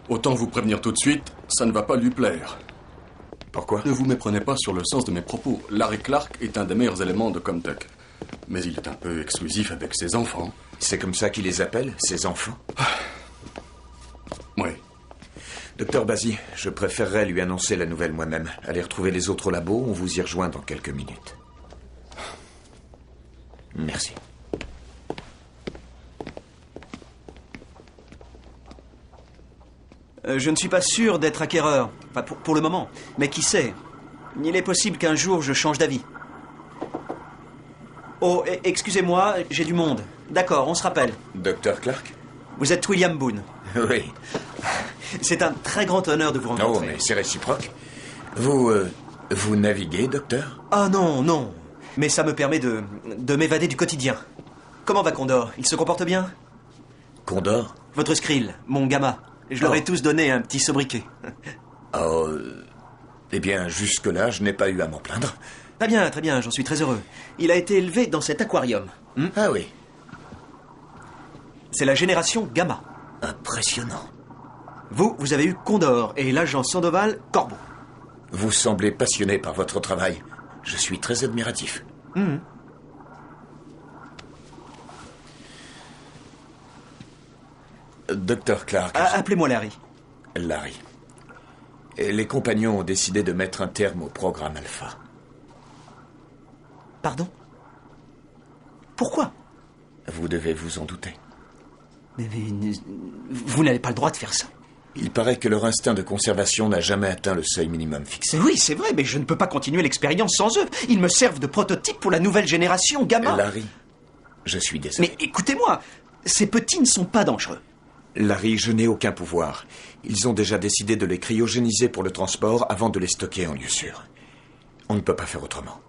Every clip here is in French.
Autant vous prévenir tout de suite, ça ne va pas lui plaire. Pourquoi? Ne vous méprenez pas sur le sens de mes propos. Larry Clark est un des meilleurs éléments de Comtech. Mais il est un peu exclusif avec ses enfants. C'est comme ça qu'il les appelle, ses enfants? Oui. Docteur Bazzi, je préférerais lui annoncer la nouvelle moi-même. Allez retrouver les autres labos, on vous y rejoint dans quelques minutes. Merci. Je ne suis pas sûr d'être acquéreur. Enfin, pour le moment. Mais qui sait? Il est possible qu'un jour je change d'avis. Oh, excusez-moi, j'ai du monde. D'accord, on se rappelle. Docteur Clark? Vous êtes William Boone. Oui. C'est un très grand honneur de vous rencontrer. Oh, mais c'est réciproque. Vous naviguez, docteur? Ah non, non. Mais ça me permet de m'évader du quotidien. Comment va Condor? Il se comporte bien? Condor? Votre Skrill, mon Gamma. Je leur ai tous donné un petit sobriquet. Oh... Eh bien, jusque-là, je n'ai pas eu à m'en plaindre. Très bien, j'en suis très heureux. Il a été élevé dans cet aquarium. Ah oui. C'est la génération Gamma. Impressionnant. Vous avez eu Condor et l'agent Sandoval, Corbeau. Vous semblez passionné par votre travail. Je suis très admiratif. Docteur Clark... Appelez-moi Larry. Larry. Les compagnons ont décidé de mettre un terme au programme Alpha. Pardon? Pourquoi? Vous devez vous en douter. Mais vous n'avez pas le droit de faire ça. Il paraît que leur instinct de conservation n'a jamais atteint le seuil minimum fixé. Oui, c'est vrai, mais je ne peux pas continuer l'expérience sans eux. Ils me servent de prototype pour la nouvelle génération Gamma. Larry, je suis désolé. Mais écoutez-moi, ces petits ne sont pas dangereux. Larry, je n'ai aucun pouvoir. Ils ont déjà décidé de les cryogéniser pour le transport avant de les stocker en lieu sûr. On ne peut pas faire autrement.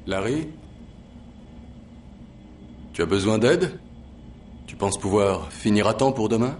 Larry? Tu as besoin d'aide? Tu penses pouvoir finir à temps pour demain?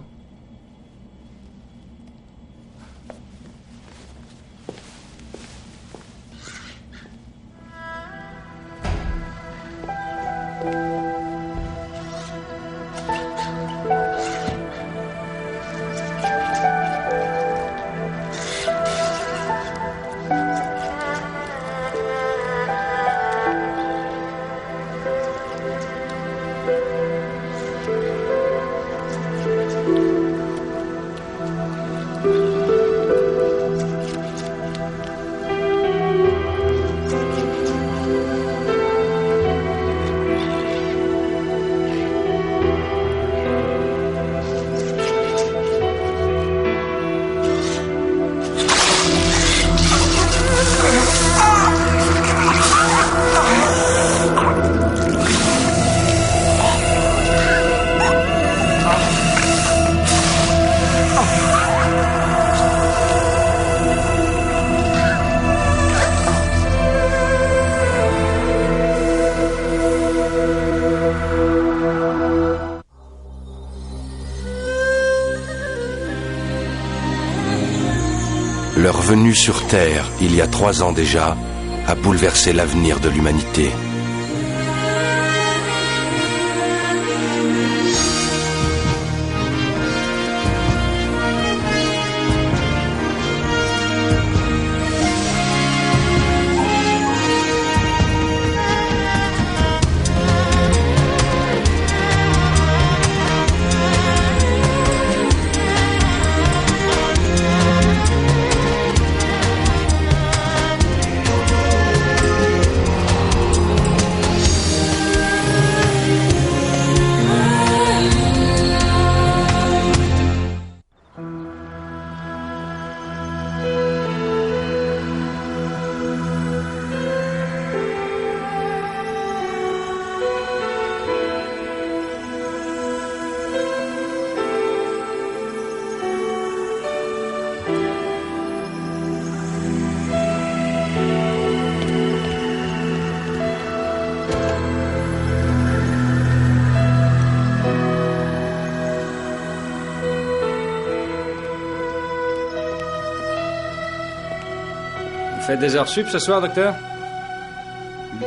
Leur venue sur Terre, il y a 3 ans déjà, a bouleversé l'avenir de l'humanité. Faites des heures sup ce soir, docteur? Vous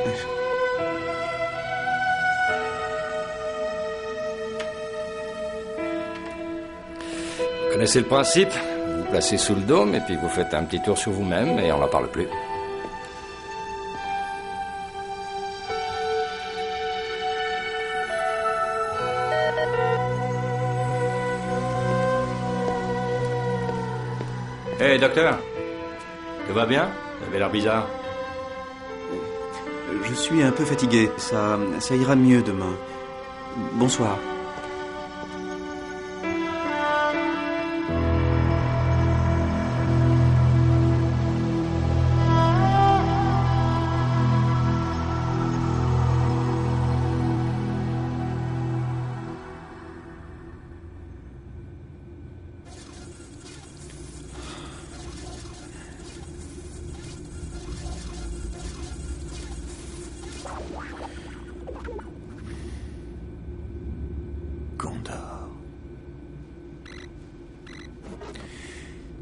connaissez le principe? Vous vous placez sous le dôme et puis vous faites un petit tour sur vous-même et on n'en parle plus. Hé, docteur, tout va bien? Vous avez l'air bizarre. Je suis un peu fatigué. Ça ira mieux demain. Bonsoir.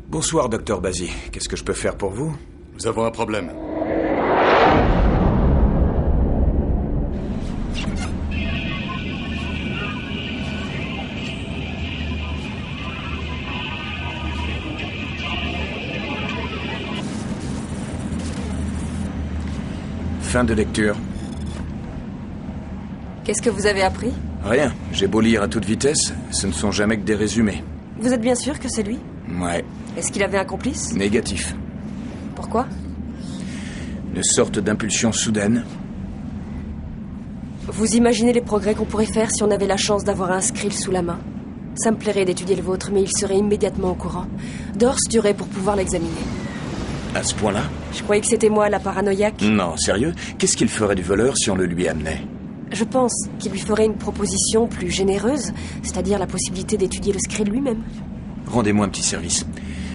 Bonsoir, docteur Bazzi. Qu'est-ce que je peux faire pour vous? Nous avons un problème. Fin de lecture. Qu'est-ce que vous avez appris? Rien. J'ai beau lire à toute vitesse, ce ne sont jamais que des résumés. Vous êtes bien sûr que c'est lui? Ouais. Est-ce qu'il avait un complice? Négatif. Pourquoi? Une sorte d'impulsion soudaine. Vous imaginez les progrès qu'on pourrait faire si on avait la chance d'avoir un Skrill sous la main? Ça me plairait d'étudier le vôtre, mais il serait immédiatement au courant. D'heures durées pour pouvoir l'examiner. À ce point-là? Je croyais que c'était moi la paranoïaque. Non, sérieux? Qu'est-ce qu'il ferait du voleur si on le lui amenait? Je pense qu'il lui ferait une proposition plus généreuse, c'est-à-dire la possibilité d'étudier le Skrill lui-même. Rendez-moi un petit service.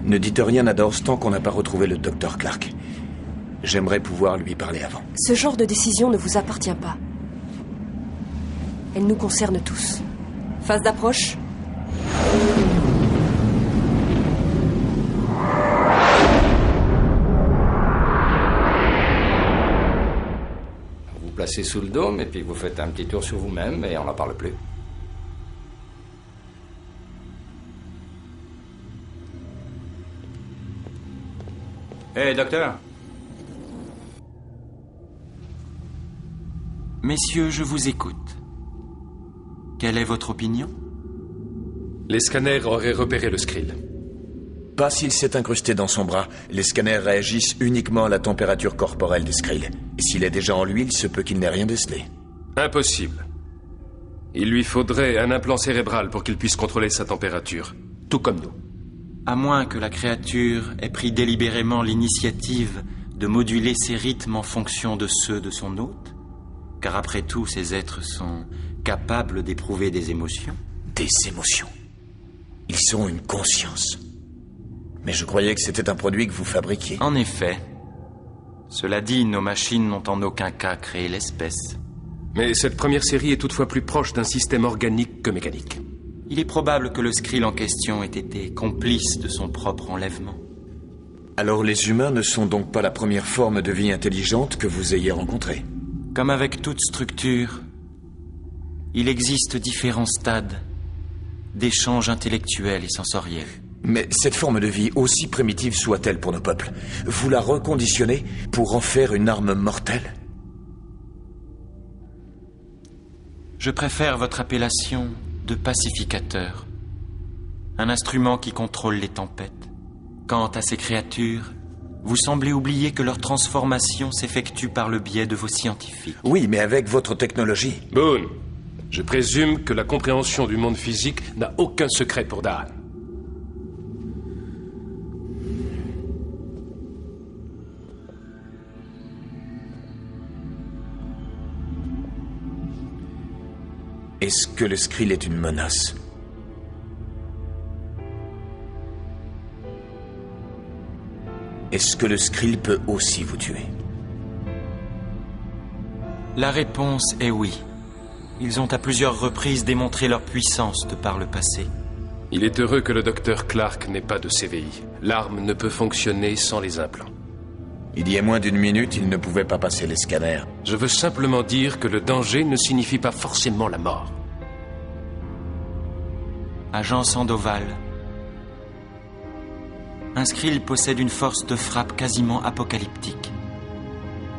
Ne dites rien à Dors tant qu'on n'a pas retrouvé le docteur Clark. J'aimerais pouvoir lui parler avant. Ce genre de décision ne vous appartient pas. Elle nous concerne tous. Phase d'approche. Vous vous placez sous le dôme et puis vous faites un petit tour sur vous-même et on n'en parle plus. Hé, docteur. Messieurs, je vous écoute. Quelle est votre opinion? Les scanners auraient repéré le Skrill. Pas s'il s'est incrusté dans son bras. Les scanners réagissent uniquement à la température corporelle des Skrill. Et s'il est déjà en lui, il se peut qu'il n'ait rien décelé. Impossible. Il lui faudrait un implant cérébral pour qu'il puisse contrôler sa température. Tout comme nous. À moins que la créature ait pris délibérément l'initiative de moduler ses rythmes en fonction de ceux de son hôte, car après tout, ces êtres sont capables d'éprouver des émotions. Des émotions. Ils ont une conscience. Mais je croyais que c'était un produit que vous fabriquiez. En effet. Cela dit, nos machines n'ont en aucun cas créé l'espèce. Mais cette première série est toutefois plus proche d'un système organique que mécanique. Il est probable que le Skrill en question ait été complice de son propre enlèvement. Alors les humains ne sont donc pas la première forme de vie intelligente que vous ayez rencontrée? Comme avec toute structure, il existe différents stades d'échange intellectuel et sensoriel. Mais cette forme de vie, aussi primitive soit-elle pour nos peuples, vous la reconditionnez pour en faire une arme mortelle? Je préfère votre appellation de pacificateur. Un instrument qui contrôle les tempêtes. Quant à ces créatures, vous semblez oublier que leur transformation s'effectue par le biais de vos scientifiques. Oui, mais avec votre technologie. Boone, je présume que la compréhension du monde physique n'a aucun secret pour Daan. Est-ce que le Skrill est une menace? Est-ce que le Skrill peut aussi vous tuer? La réponse est oui. Ils ont à plusieurs reprises démontré leur puissance de par le passé. Il est heureux que le docteur Clark n'ait pas de CVI. L'arme ne peut fonctionner sans les implants. Il y a moins d'une minute, il ne pouvait pas passer les scanners. Je veux simplement dire que le danger ne signifie pas forcément la mort. Agent Sandoval. Un Skrill possède une force de frappe quasiment apocalyptique.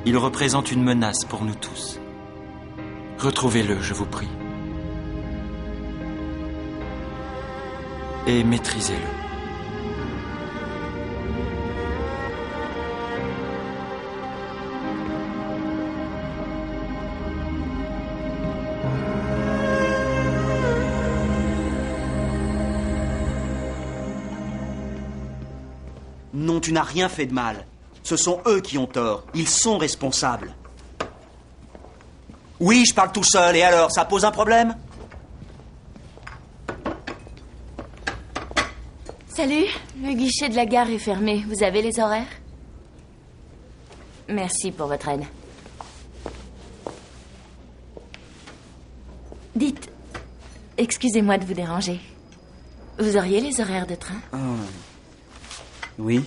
Il représente une menace pour nous tous. Retrouvez-le, je vous prie. Et maîtrisez-le. Non, tu n'as rien fait de mal. Ce sont eux qui ont tort. Ils sont responsables. Oui, je parle tout seul, et alors, ça pose un problème? Salut, le guichet de la gare est fermé. Vous avez les horaires? Merci pour votre aide. Dites, excusez-moi de vous déranger. Vous auriez les horaires de train? Oui.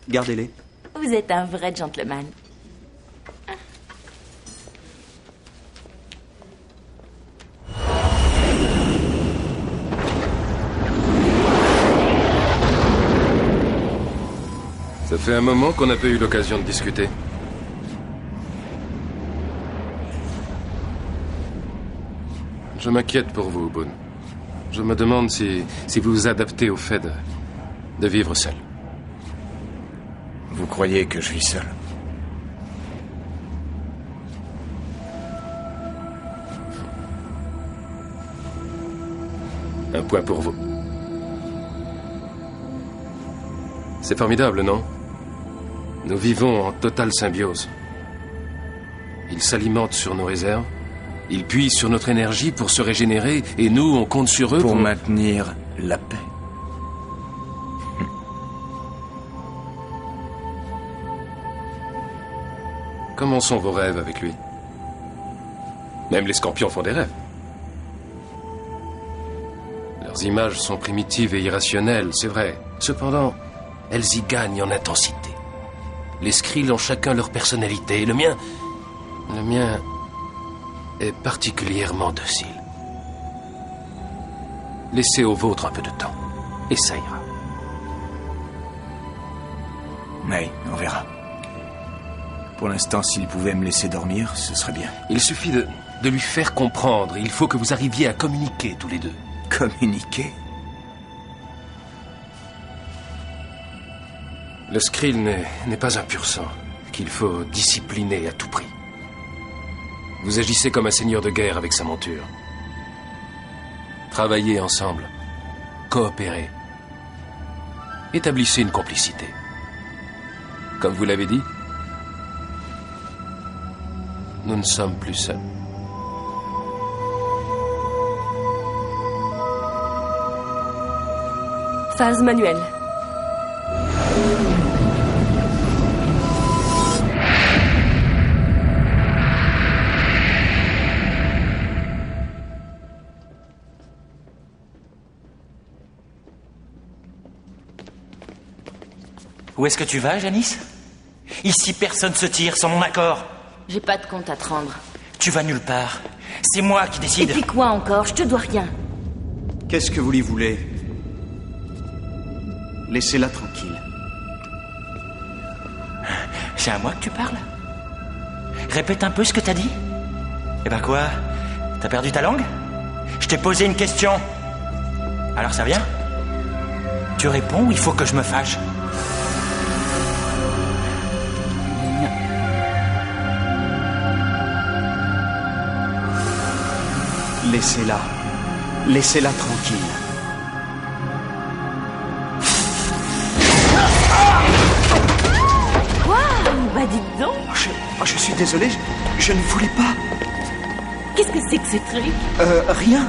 Gardez-les. Vous êtes un vrai gentleman. Ça fait un moment qu'on n'a pas eu l'occasion de discuter. Je m'inquiète pour vous, Boone. Je me demande si vous vous adaptez au fait de vivre seul. Vous croyez que je vis seul? Un point pour vous. C'est formidable, non? Nous vivons en totale symbiose. Ils s'alimentent sur nos réserves, ils puisent sur notre énergie pour se régénérer, et nous, on compte sur eux pour maintenir la paix. Comment sont vos rêves avec lui? Même les scorpions font des rêves. Leurs images sont primitives et irrationnelles, c'est vrai. Cependant, elles y gagnent en intensité. Les Skrills ont chacun leur personnalité, et le mien est particulièrement docile. Laissez au vôtre un peu de temps, et ça ira. Oui, on verra. Pour l'instant, s'il pouvait me laisser dormir, ce serait bien. Il suffit de lui faire comprendre. Il faut que vous arriviez à communiquer tous les deux. Communiquer? Le Skrill n'est pas un pur sang qu'il faut discipliner à tout prix. Vous agissez comme un seigneur de guerre avec sa monture. Travaillez ensemble. Coopérez. Établissez une complicité. Comme vous l'avez dit, nous ne sommes plus seuls. Phase manuelle. Où est-ce que tu vas, Janice? Ici, personne se tire sans mon accord. J'ai pas de compte à te rendre. Tu vas nulle part. C'est moi qui décide. Et puis quoi encore? Je te dois rien. Qu'est-ce que vous lui voulez? Laissez-la tranquille. C'est à moi que tu parles? Répète un peu ce que t'as dit. Eh ben quoi? T'as perdu ta langue? Je t'ai posé une question. Alors ça vient? Tu réponds ou il faut que je me fâche? Laissez-la. Laissez-la tranquille. Waouh, bah dites donc. Je suis désolé, je ne voulais pas. Qu'est-ce que c'est que ce truc? Rien.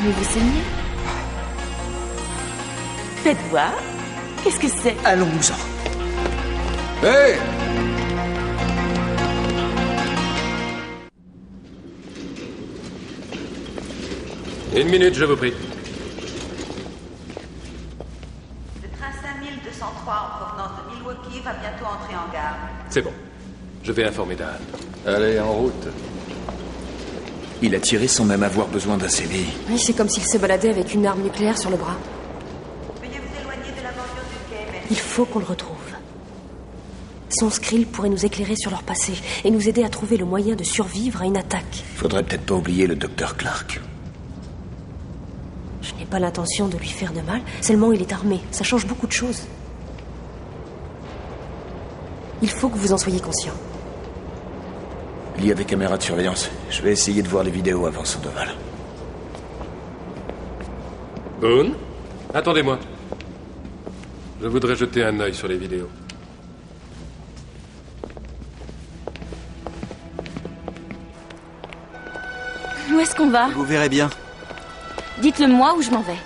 Mais vous saignez. Faites voir. Qu'est-ce que c'est? Allons-nous-en. Hé! Une minute, je vous prie. Le train 5203 en provenance Milwaukee va bientôt entrer en gare. C'est bon. Je vais informer Dan. Allez, en route. Il a tiré sans même avoir besoin d'un CVI. Oui, c'est comme s'il se baladait avec une arme nucléaire sur le bras. Veuillez vous éloigner de la bordure du quai, merci. Il faut qu'on le retrouve. Son Skrill pourrait nous éclairer sur leur passé et nous aider à trouver le moyen de survivre à une attaque. Faudrait peut-être pas oublier le docteur Clark. Je n'ai pas l'intention de lui faire de mal, seulement il est armé. Ça change beaucoup de choses. Il faut que vous en soyez conscient. Il y a des caméras de surveillance. Je vais essayer de voir les vidéos avant Sandoval. Boone, attendez-moi. Je voudrais jeter un œil sur les vidéos. Où est-ce qu'on va? Vous verrez bien. Dites-le moi ou je m'en vais.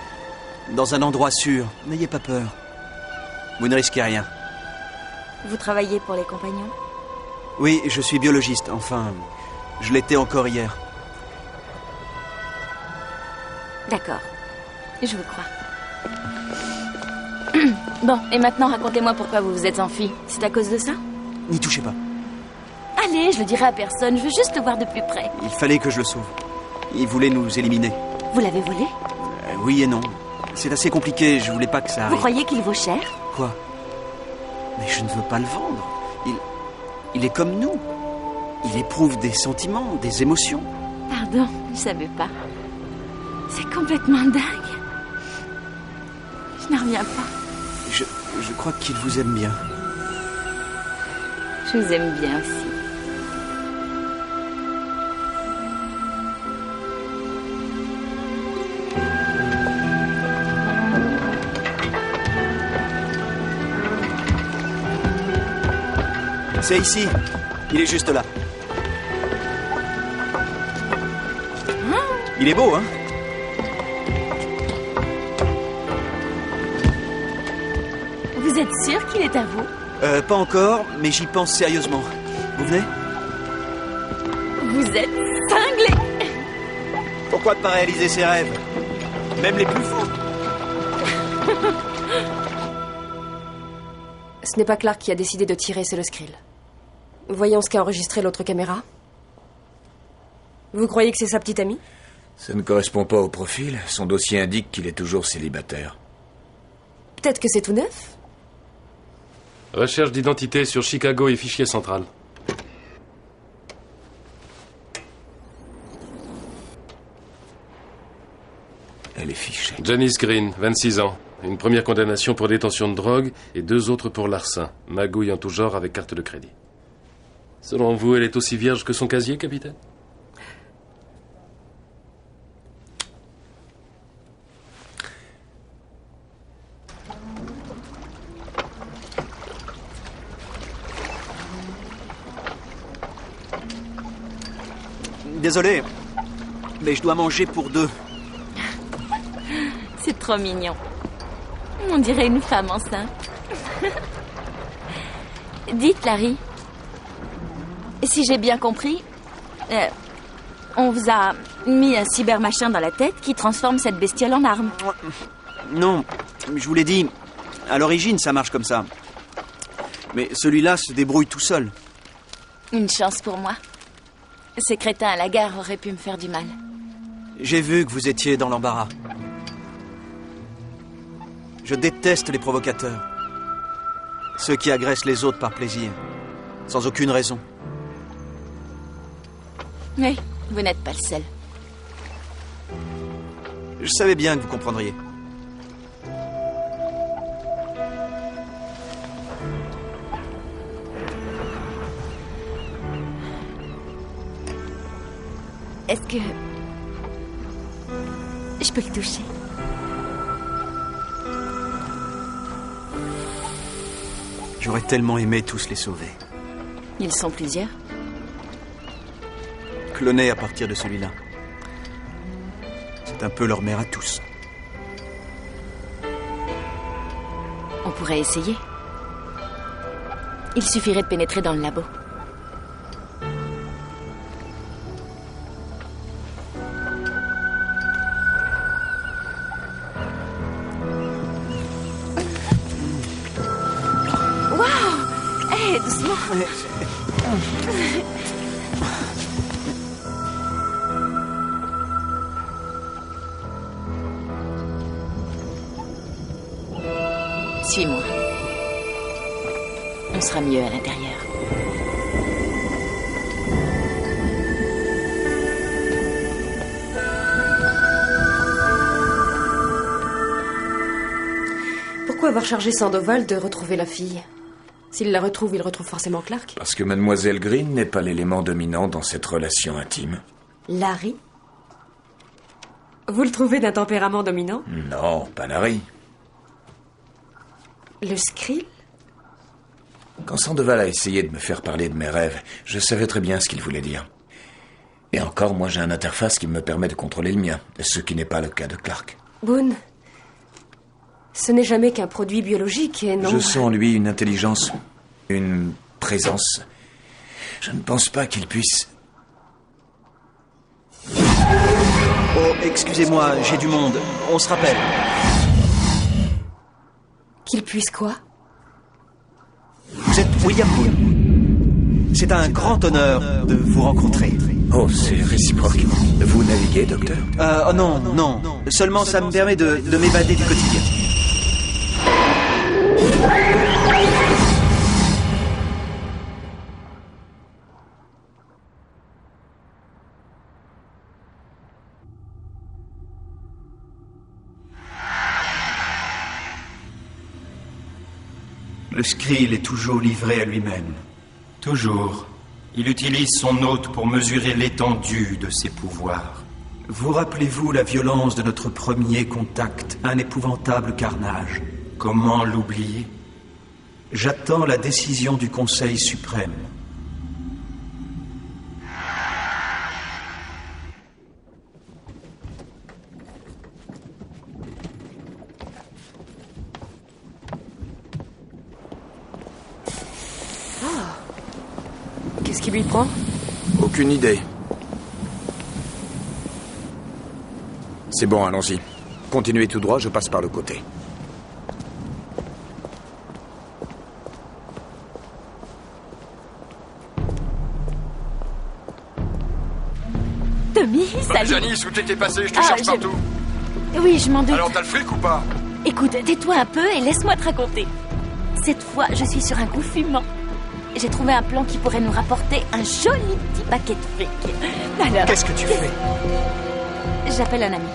Dans un endroit sûr. N'ayez pas peur. Vous ne risquez rien. Vous travaillez pour les compagnons? Oui, je suis biologiste. Enfin, je l'étais encore hier. D'accord. Je vous crois. Bon, et maintenant racontez-moi pourquoi vous vous êtes enfui. C'est à cause de ça? N'y touchez pas. Allez, je le dirai à personne. Je veux juste le voir de plus près. Il fallait que je le sauve. Il voulait nous éliminer. Vous l'avez volé? Oui et non. C'est assez compliqué. Je voulais pas que ça Vous arrive. croyez qu'il vaut cher? Quoi? Mais je ne veux pas le vendre. Il est comme nous. Il éprouve des sentiments, des émotions. Pardon, je savais pas. C'est complètement dingue. Je n'en reviens pas. Je crois qu'il vous aime bien. Je vous aime bien aussi. C'est ici. Il est juste là. Il est beau, hein? Vous êtes sûr qu'il est à vous? Pas encore, mais j'y pense sérieusement. Vous venez? Vous êtes cinglé! Pourquoi ne pas réaliser ses rêves? Même les plus fous. Ce n'est pas Clark qui a décidé de tirer, c'est le Skrill. Voyons ce qu'a enregistré l'autre caméra. Vous croyez que c'est sa petite amie? Ça ne correspond pas au profil. Son dossier indique qu'il est toujours célibataire. Peut-être que c'est tout neuf? Recherche d'identité sur Chicago et fichier central. Elle est fichée. Janice Green, 26 ans. Une première condamnation pour détention de drogue et 2 autres pour larcin. Magouille en tout genre avec carte de crédit. Selon vous, elle est aussi vierge que son casier, capitaine? Désolé, mais je dois manger pour 2. C'est trop mignon. On dirait une femme enceinte. Dites, Larry. Si j'ai bien compris, on vous a mis un cybermachin dans la tête qui transforme cette bestiole en arme. Non, je vous l'ai dit, à l'origine ça marche comme ça. Mais celui-là se débrouille tout seul. Une chance pour moi. Ces crétins à la gare auraient pu me faire du mal. J'ai vu que vous étiez dans l'embarras. Je déteste les provocateurs. Ceux qui agressent les autres par plaisir, sans aucune raison. Oui, vous n'êtes pas le seul. Je savais bien que vous comprendriez. Est-ce que... je peux le toucher? J'aurais tellement aimé tous les sauver. Ils sont plusieurs. Clonés à partir de celui-là. C'est un peu leur mère à tous. On pourrait essayer. Il suffirait de pénétrer dans le labo. Waouh! Suis-moi. On sera mieux à l'intérieur. Pourquoi avoir chargé Sandoval de retrouver la fille? S'il la retrouve, il retrouve forcément Clark. Parce que Mademoiselle Green n'est pas l'élément dominant dans cette relation intime. Larry? Vous le trouvez d'un tempérament dominant? Non, pas Larry. Le Skrill? Quand Sandoval a essayé de me faire parler de mes rêves, je savais très bien ce qu'il voulait dire. Et encore, moi j'ai un interface qui me permet de contrôler le mien, ce qui n'est pas le cas de Clark. Boone, ce n'est jamais qu'un produit biologique, et non... Je sens en lui une intelligence, une présence. Je ne pense pas qu'il puisse... Oh, excusez-moi, j'ai du monde. On se rappelle. Qu'il puisse quoi? Vous êtes William Boone. C'est un grand honneur de vous rencontrer. Oh, c'est réciproque. Vous naviguez, docteur? Oh non, non. Seulement, ça me permet de m'évader du quotidien. Le Skrill est toujours livré à lui-même. Toujours. Il utilise son hôte pour mesurer l'étendue de ses pouvoirs. Vous rappelez-vous la violence de notre premier contact, un épouvantable carnage? Comment l'oublier? J'attends la décision du Conseil suprême. Qu'est-ce qui lui prend? Aucune idée. C'est bon, allons-y. Continuez tout droit, je passe par le côté. Tommy, salut. Janice, où t'étais passé? Je te Ah, cherche partout. Oui, je m'en doute. Alors t'as le fric ou pas? Écoute, tais-toi un peu et laisse-moi te raconter. Cette fois, je suis sur un coup fumant. J'ai trouvé un plan qui pourrait nous rapporter un joli petit paquet de fric. Alors... Qu'est-ce que tu fais? J'appelle un ami.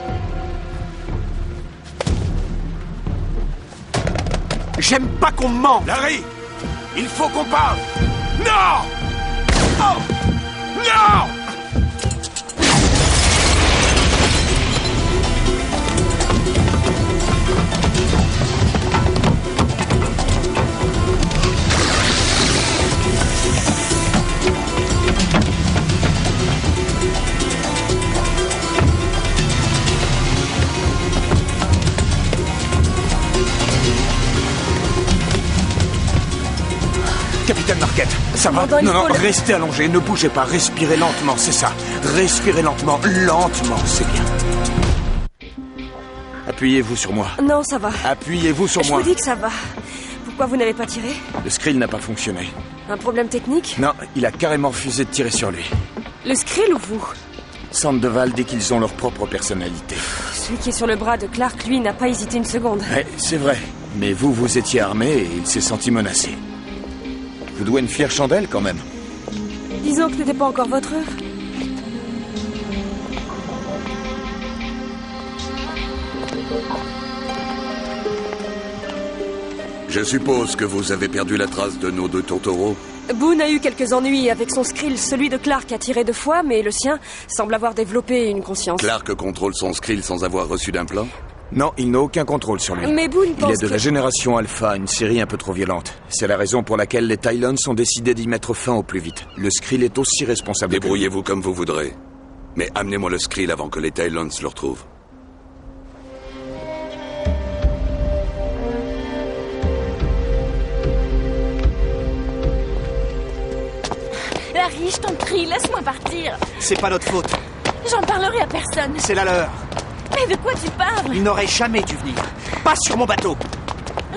J'aime pas qu'on me mente! Larry! Il faut qu'on parle! Non! Oh! Non! Capitaine Marquette, ça va? Non, restez allongé, ne bougez pas, respirez lentement, c'est ça. Respirez lentement, c'est bien. Appuyez-vous sur moi. Non, ça va. Appuyez-vous sur Je moi. vous dis que ça va. Pourquoi vous n'avez pas tiré? Le Skrill n'a pas fonctionné. Un problème technique? Non, il a carrément refusé de tirer sur lui. Le Skrill ou vous? Sandoval dit qu'ils ont leur propre personnalité. Celui qui est sur le bras de Clark, lui, n'a pas hésité une seconde. Ouais, c'est vrai. Mais vous étiez armé et il s'est senti menacé. Je vous dois une fière chandelle, quand même. Disons que ce n'était pas encore votre heure. Je suppose que vous avez perdu la trace de nos deux tourtereaux. Boone a eu quelques ennuis avec son Skrill. Celui de Clark a tiré 2 fois, mais le sien semble avoir développé une conscience. Clark contrôle son Skrill sans avoir reçu d'implant? Non, il n'a aucun contrôle sur lui. Mais Boone pense Il est de la génération Alpha, une série un peu trop violente. C'est la raison pour laquelle les Tylons ont décidé d'y mettre fin au plus vite. Le Skrill est aussi responsable. Débrouillez-vous comme vous voudrez. Mais amenez-moi le Skrill avant que les Tylons le retrouvent. Larry, je t'en prie, laisse-moi partir. C'est pas notre faute. J'en parlerai à personne. C'est la leur. Mais de quoi tu parles? Il n'aurait jamais dû venir. Pas sur mon bateau.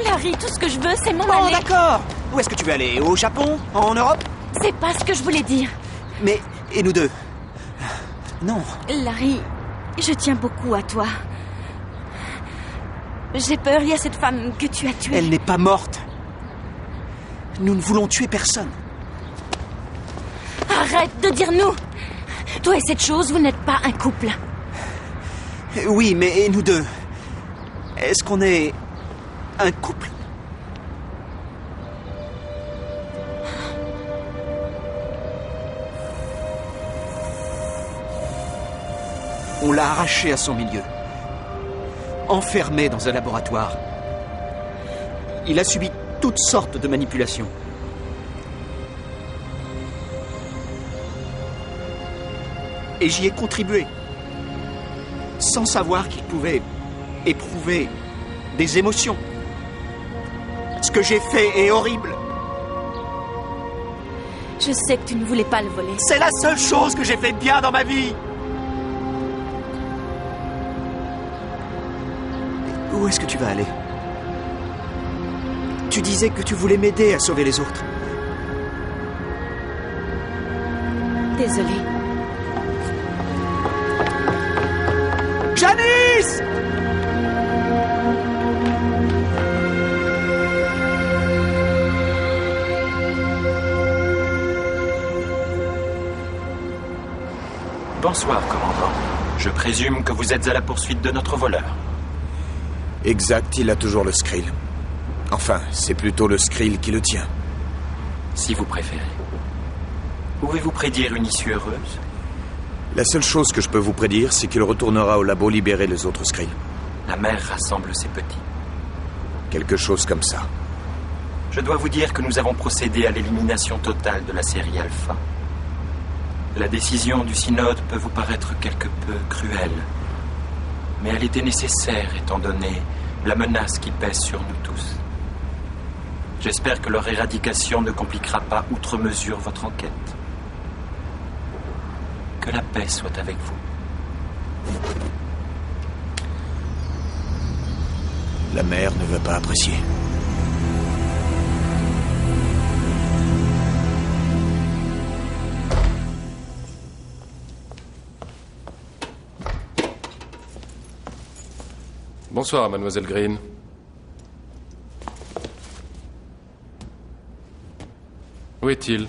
Larry, tout ce que je veux, c'est m'en Oh, aller. d'accord. Où est-ce que tu veux aller? Au Japon? En Europe? C'est pas ce que je voulais dire. Mais, et nous deux? Non. Larry, je tiens beaucoup à toi. J'ai peur, il y a cette femme que tu as tuée. Elle n'est pas morte. Nous ne voulons tuer personne. Arrête de dire nous. Toi et cette chose, vous n'êtes pas un couple. Oui, mais et nous deux? Est-ce qu'on est un couple? On l'a arraché à son milieu. Enfermé dans un laboratoire. Il a subi toutes sortes de manipulations. Et j'y ai contribué. Sans savoir qu'il pouvait éprouver des émotions. Ce que j'ai fait est horrible. Je sais que tu ne voulais pas le voler. C'est la seule chose que j'ai fait de bien dans ma vie. Où est-ce que tu vas aller? Tu disais que tu voulais m'aider à sauver les autres. Désolée. Janice! Bonsoir, commandant. Je présume que vous êtes à la poursuite de notre voleur. Exact, il a toujours le Skrill. Enfin, c'est plutôt le Skrill qui le tient. Si vous préférez. Pouvez-vous prédire une issue heureuse? La seule chose que je peux vous prédire, c'est qu'il retournera au labo libérer les autres Skrill. La mère rassemble ses petits. Quelque chose comme ça. Je dois vous dire que nous avons procédé à l'élimination totale de la série Alpha. La décision du synode peut vous paraître quelque peu cruelle, mais elle était nécessaire étant donné la menace qui pèse sur nous tous. J'espère que leur éradication ne compliquera pas outre mesure votre enquête. Que la paix soit avec vous. La mère ne va pas apprécier. Bonsoir, mademoiselle Green. Où est-il?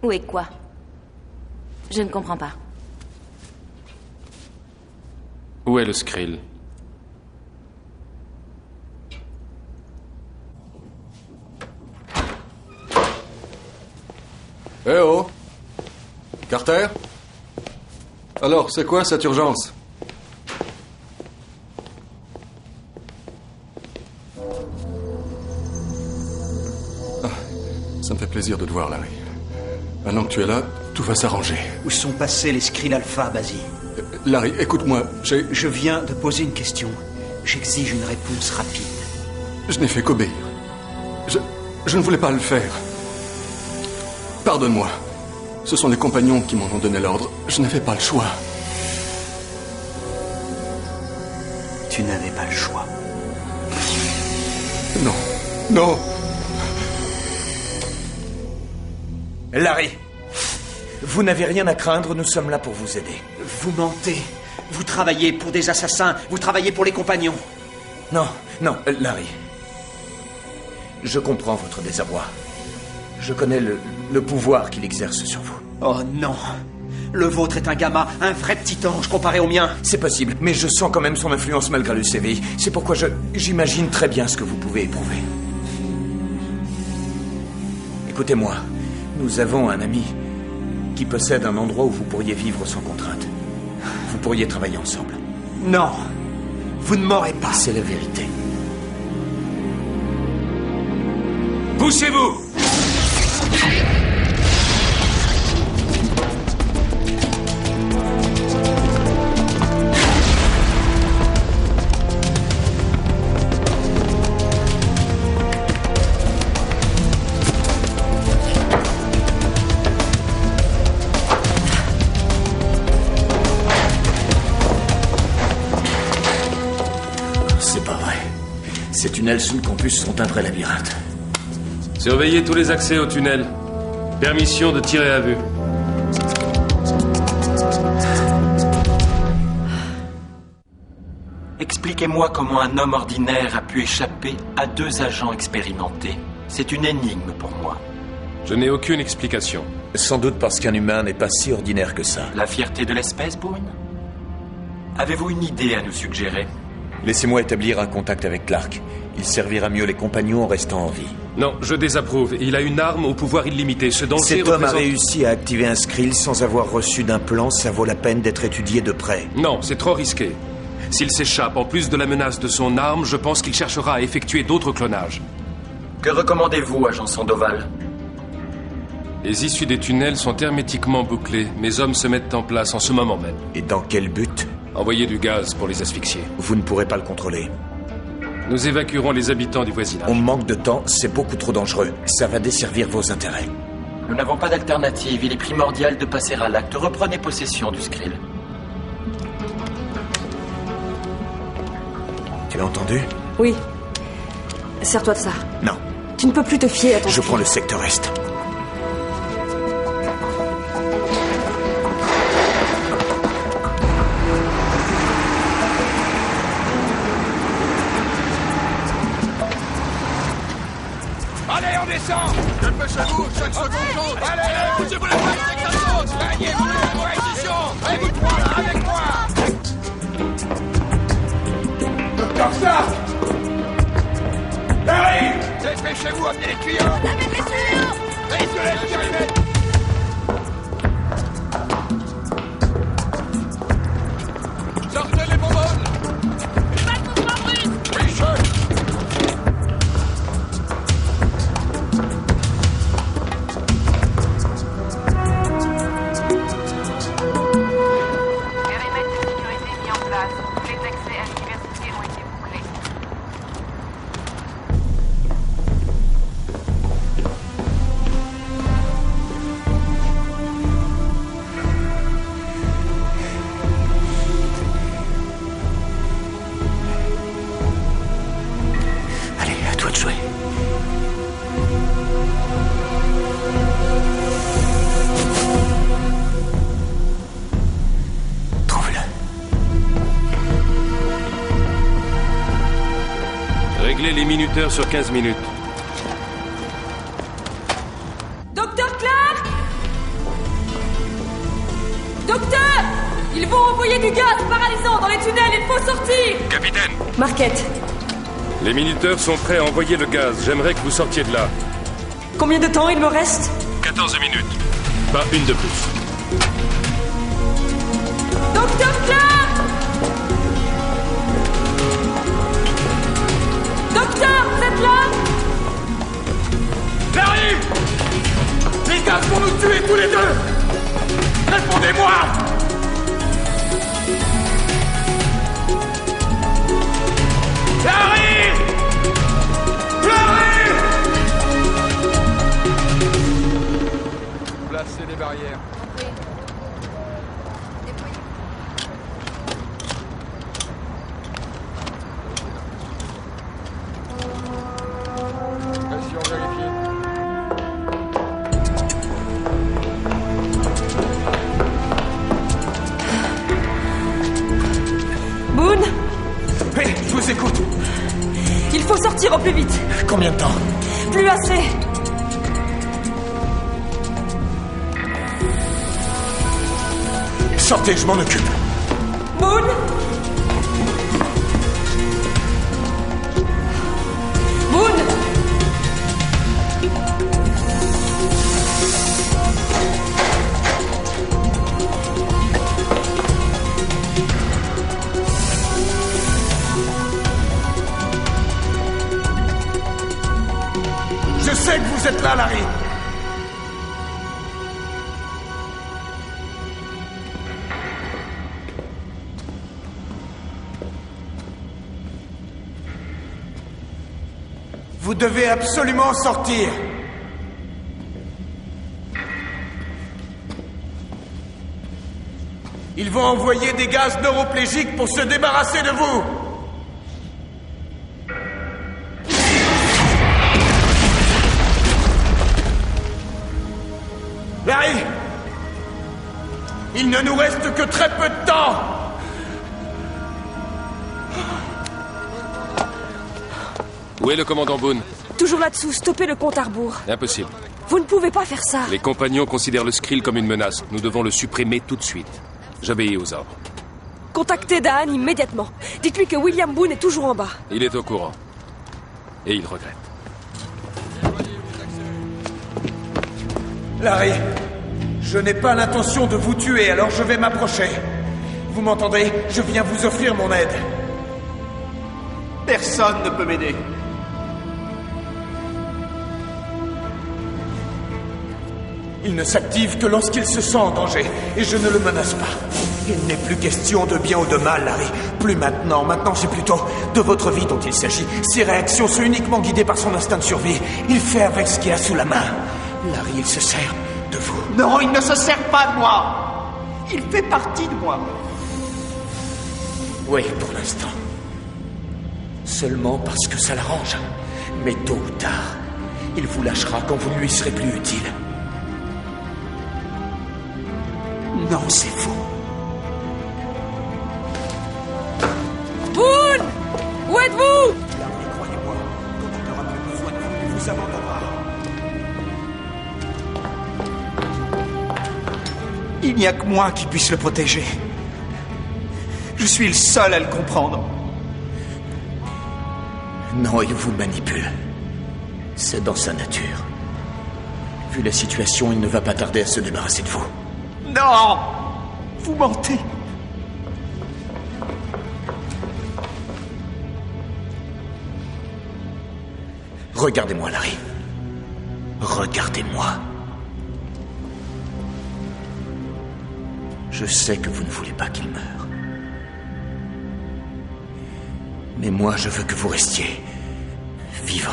Où est quoi? Je ne comprends pas. Où est le Skrill? Eh oh! Carter? Alors, c'est quoi cette urgence? Ça me fait plaisir de te voir, Larry. Maintenant que tu es là, tout va s'arranger. Où sont passés les Skrill Alpha, Basie? Larry, écoute-moi, Je viens de poser une question. J'exige une réponse rapide. Je n'ai fait qu'obéir. Je ne voulais pas le faire. Pardonne-moi. Ce sont les compagnons qui m'en ont donné l'ordre. Je n'avais pas le choix. Tu n'avais pas le choix. Non. Non. Larry, vous n'avez rien à craindre, nous sommes là pour vous aider. Vous mentez. Vous travaillez pour des assassins. Vous travaillez pour les compagnons. Non, Larry. Je comprends votre désarroi. Je connais le pouvoir qu'il exerce sur vous. Oh non. Le vôtre est un gamma, un vrai petit ange comparé au mien. C'est possible, mais je sens quand même son influence malgré le CVI. C'est pourquoi j'imagine très bien ce que vous pouvez éprouver. Écoutez-moi, nous avons un ami qui possède un endroit où vous pourriez vivre sans contrainte. Vous pourriez travailler ensemble. Non, vous ne m'aurez pas. C'est la vérité. Poussez-vous! C'est pas vrai. Ces tunnels sous le campus sont un vrai labyrinthe. Surveillez tous les accès au tunnel. Permission de tirer à vue. Expliquez-moi comment un homme ordinaire a pu échapper à 2 agents expérimentés. C'est une énigme pour moi. Je n'ai aucune explication. Sans doute parce qu'un humain n'est pas si ordinaire que ça. La fierté de l'espèce, Boone? Avez-vous une idée à nous suggérer? Laissez-moi établir un contact avec Clark. Il servira mieux les compagnons en restant en vie. Non, je désapprouve. Il a une arme au pouvoir illimité. Ce danger Cet homme a représente... réussi à activer un Skrill sans avoir reçu d'un plan. Ça vaut la peine d'être étudié de près. Non, c'est trop risqué. S'il s'échappe, en plus de la menace de son arme, je pense qu'il cherchera à effectuer d'autres clonages. Que recommandez-vous, agent Sandoval? Les issues des tunnels sont hermétiquement bouclées. Mes hommes se mettent en place en ce moment même. Et dans quel but? Envoyer du gaz pour les asphyxier. Vous ne pourrez pas le contrôler. Nous évacuerons les habitants du voisinage. On manque de temps, c'est beaucoup trop dangereux. Ça va desservir vos intérêts. Nous n'avons pas d'alternative. Il est primordial de passer à l'acte. Reprenez possession du Skrill. Tu l'as entendu? Oui. Sers-toi de ça. Non. Tu ne peux plus te fier à ton... Je prends le secteur Est. Allez, on descend! Dépêchez-vous, chaque seconde compte! Allez, bougez-vous les fesses, c'est que ça saute! Gagnez-vous les positions! Allez, vous trois, là, avec moi! Docteur Stark! Harry! Dépêchez-vous, amenez les tuyaux! Amenez les tuyaux! Isolez le périmètre! Sortez les bonbonnes! Pas de mouvement brusque! Oui, chef! Les minuteurs sur 15 minutes. Docteur Clark! Docteur! Ils vont envoyer du gaz paralysant dans les tunnels, il faut sortir! Capitaine! Marquette! Les minuteurs sont prêts à envoyer le gaz. J'aimerais que vous sortiez de là. Combien de temps il me reste? 14 minutes. Pas une de plus. Docteur Clark! Docteur, vous êtes là? Larry! Les gaz vont nous tuer tous les deux! Répondez-moi! Larry! Larry! Placez les barrières. Sortir au plus vite. Combien de temps? Plus assez. Sortez, je m'en occupe. Boone? Boone? Je sais que vous êtes là, Larry. Vous devez absolument sortir. Ils vont envoyer des gaz neuroplégiques pour se débarrasser de vous. ne nous reste que très peu de temps. Où est le commandant Boone? Toujours là-dessous, stoppez le compte à rebours. Impossible. Vous ne pouvez pas faire ça. Les compagnons considèrent le Skrill comme une menace. Nous devons le supprimer tout de suite. J'obéis aux ordres. Contactez Daan immédiatement. Dites-lui que William Boone est toujours en bas. Il est au courant. Et il regrette. Larry, je n'ai pas l'intention de vous tuer, alors je vais m'approcher. Vous m'entendez? Je viens vous offrir mon aide. Personne ne peut m'aider. Il ne s'active que lorsqu'il se sent en danger, et je ne le menace pas. Il n'est plus question de bien ou de mal, Larry. Plus maintenant. Maintenant, c'est plutôt de votre vie dont il s'agit. Ses réactions sont uniquement guidées par son instinct de survie. Il fait avec ce qu'il a sous la main. Larry, il se sert de vous. Non, il ne se sert pas de moi. Il fait partie de moi. Oui, pour l'instant. Seulement parce que ça l'arrange. Mais tôt ou tard, il vous lâchera quand vous ne lui serez plus utile. Non, c'est faux. Boone! Où êtes-vous? Larry, croyez-moi, quand il n'aura plus besoin de vous, il vous abandonnera. Il n'y a que moi qui puisse le protéger. Je suis le seul à le comprendre. Non, il vous manipule. C'est dans sa nature. Vu la situation, il ne va pas tarder à se débarrasser de vous. Non! Vous mentez. Regardez-moi, Larry. Regardez-moi. Je sais que vous ne voulez pas qu'il meure. Mais moi, je veux que vous restiez vivant.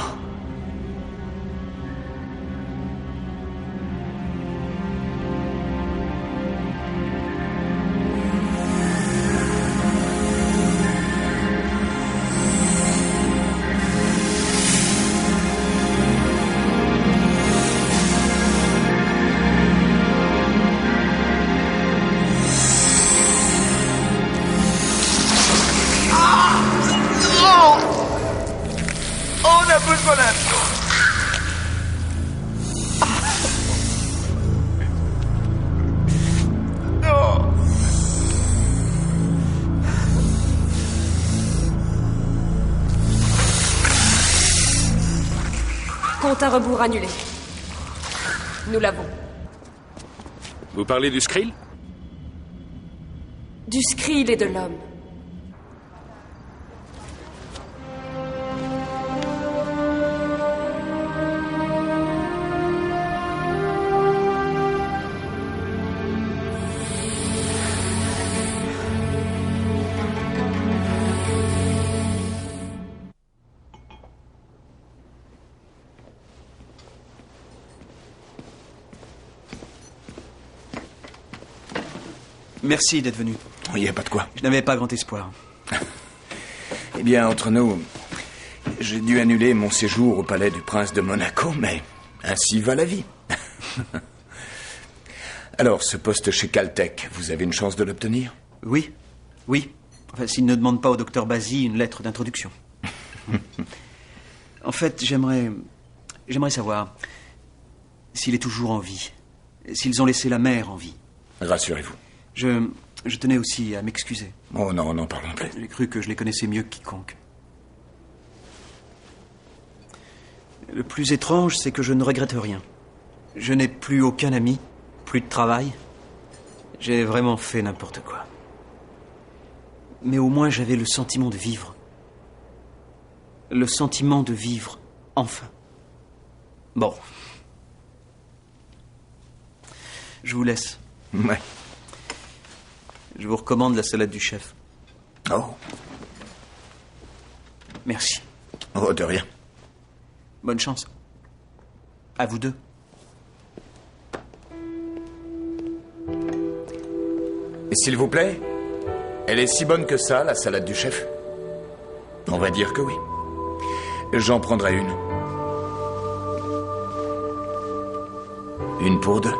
Compte à rebours annulé. Nous l'avons. Vous parlez du Skrill? Du Skrill et de l'homme. Merci d'être venu. Il n'y a pas de quoi. Je n'avais pas grand espoir. Eh bien, entre nous, j'ai dû annuler mon séjour au palais du prince de Monaco, mais ainsi va la vie. Alors, ce poste chez Caltech, vous avez une chance de l'obtenir? Oui, oui. Enfin, s'il ne demande pas au docteur Bassi une lettre d'introduction. En fait, j'aimerais savoir s'il est toujours en vie, s'ils ont laissé la mère en vie. Rassurez-vous. Je tenais aussi à m'excuser. Oh non, n'en parlons plus. J'ai cru que je les connaissais mieux que quiconque. Le plus étrange, c'est que je ne regrette rien. Je n'ai plus aucun ami, plus de travail. J'ai vraiment fait n'importe quoi. Mais au moins, j'avais le sentiment de vivre. Le sentiment de vivre, enfin. Bon. Je vous laisse. Ouais. Je vous recommande la salade du chef. Oh. Merci. Oh, de rien. Bonne chance. À vous deux. Et s'il vous plaît, elle est si bonne que ça, la salade du chef? On va dire que oui. J'en prendrai une. Une pour deux.